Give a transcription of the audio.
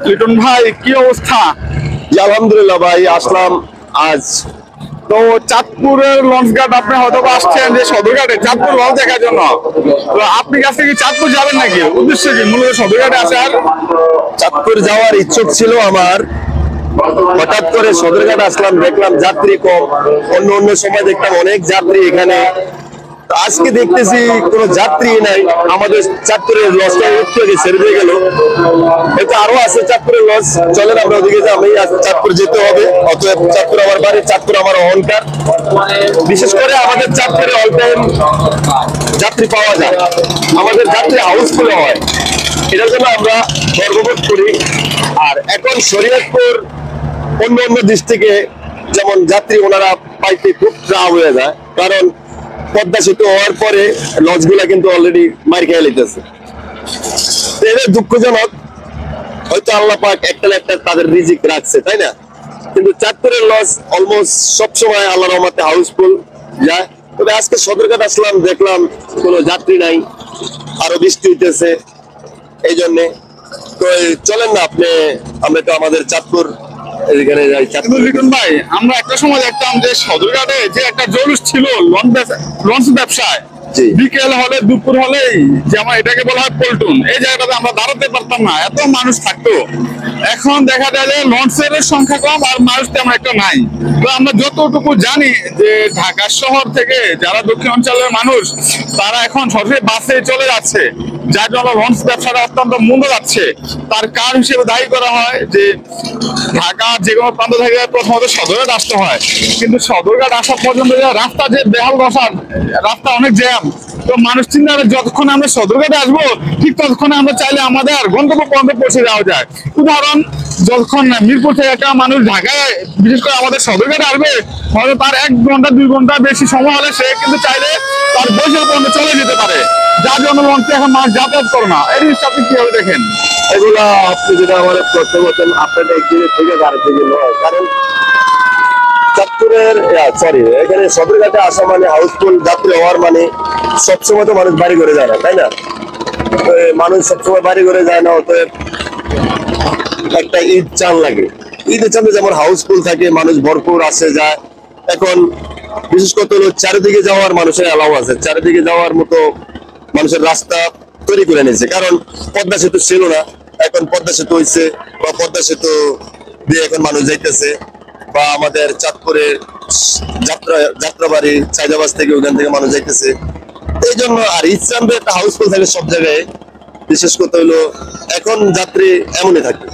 লিটন ভাই কি অবস্থা? জি আলহামদুলিল্লাহ ভাই, আসলাম আজ। তো চাঁদপুরের লঞ্চ ঘাট আপনি হয়তো আসছেন যে সদরঘাটে চাঁদপুর লঞ্চ দেখার জন্য। তো আপনি কাছে কি চাঁদপুর যাবেন নাকি? উদ্দেশ্য কি মূলত সদরঘাটে আসার? চাঁদপুর যাওয়ার ইচ্ছুক ছিল আমার, হঠাৎ করে সদরঘাট আসলাম, দেখলাম যাত্রী কম। অন্য অন্য সময় দেখতাম অনেক যাত্রী এখানে, তো আজকে দেখতেছি কোনো যাত্রী নাই। আমাদের চাঁদপুরের লঞ্চটা একটু আগে ছেড়ে দিয়ে গেল, হয়তো আরো আছে চাঁদপুরের লঞ্চ। চলেন আমরা ওদিকে যাই, আমি চাঁদপুর যেতে হবে। অতএব চাঁদপুর আমার বাড়ি, চাঁদপুর আমার অহংকার। বিশেষ করে আমাদের চাঁদপুরে অল টাইম যাত্রী পাওয়া যায়, আমাদের যাত্রী হাউসফুল হয়, এটার জন্য আমরা গর্ববোধ করি। আর এখন শরীয়তপুর অন্য অন্য ডিস্ট্রিক্টে যেমন যাত্রী ওনারা পাইতে খুব ট্রাপ হয়ে যায়, কারণ পদ্মা সেতু হওয়ার পরে লঞ্চ গুলা কিন্তু অলরেডি মার খেয়ে লিতেছে। এটা দুঃখজনক, হয়তো আল্লাহ পাক একটা না একটা তাদের রিজিক রাখছে, তাই না? কিন্তু চাঁদপুরের লঞ্চ অলমোস্ট সবসময় আল্লাহ রহমতে হাউসফুল যায়। তবে আজকে সদরঘাট আসলাম, দেখলাম কোনো যাত্রী নাই, আরো বৃষ্টি হইতেছে, এই জন্যে। তো চলেন না আপনি, আমরা তো আমাদের চাঁদপুর এখানে যাই। কিন্তু লিটন ভাই, আমরা একটা সময় দেখতাম যে সদরঘাটে যে একটা জলুস ছিল লঞ্চ ব্যবসায়, বিকেল হলে দুপুর হলেই যেমন এটাকে বলা হয় পল্টুন, এই জায়গাটাতে আমরা দাঁড়াতে পারতাম না, এত মানুষ থাকতো। এখন দেখা যায় যে লঞ্চের সংখ্যা কম আর মানুষ তেমন একটা নাই। তো আমরা যতটুকু জানি যে ঢাকা শহর থেকে যারা দক্ষিণ অঞ্চলের মানুষ তারা এখন সরাসরি বাসে চলে যাচ্ছে, যার জন্য লঞ্চ ব্যবসাটা অত্যন্ত মন্দ যাচ্ছে। তার কারণ হিসেবে দায়ী করা হয় যে ঢাকা যে কোনো প্রান্ত থেকে প্রথমত সদরঘাট আসতে হয়, কিন্তু সদরঘাট আসা পর্যন্ত রাস্তা যে বেহাল দশা, রাস্তা অনেক জ্যাম। তো মানুষ চিন্তা করে যতক্ষণ আমরা সদরঘাটে আসবো ঠিক ততক্ষণে আমরা চাইলে আমাদের গন্তব্য পর্যন্ত পৌঁছে যাওয়া যায়। উদাহরণ, যতক্ষণ মিরপুর থেকে একটা মানুষ ঢাকায় বিশেষ করে আমাদের সদরঘাটে আসবে, হয়তো তার 1 ঘন্টা 2 ঘন্টা বেশি সময় হলে সে কিন্তু চাইলে তার বৈশাল পর্যন্ত চলে যেতে পারে, যার জন্য লঞ্চে এখন মানুষ যাতায়াত করে না। এই জিনিসটা আপনি কিভাবে দেখেন? এগুলা আপনি যেটা আমাদের প্রশ্ন করছেন, আপনাদের একদিনের থেকে আরেক দিকে নয়, কারণ চাঁদপুরের এখানে সদরঘাটে আসা মানে হাউসফুল যাত্রী হওয়ার মানে সবসময় তো মানুষ বাড়ি করে যায় না, তাই না? মানুষ সবসময় বাড়ি করে যায় না, অতএব একটা ঈদ চান লাগে। ঈদের চাঁদে যেমন হাউসফুল থাকে, মানুষ ভরপুর আসে যায়। এখন বিশেষ করে হলো চারিদিকে যাওয়ার মানুষের অ্যালাউ আছে, চারিদিকে যাওয়ার মতো মানুষের রাস্তা তৈরি করে নিয়েছে, কারণ পদ্মা সেতু ছিল না, এখন পদ্মা সেতু হয়েছে, বা পদ্মা সেতু দিয়ে এখন মানুষ যাইতেছে। বা আমাদের চাঁদপুরের যাত্রাবাড়ি চাইদাবাজ থেকে ওখান থেকে মানুষ যাইতেছে, এই জন্য। আর ইসলামে একটা হাউসফুল থাকে সব জায়গায়, বিশেষ করতে হলো এখন যাত্রী এমনই থাকে।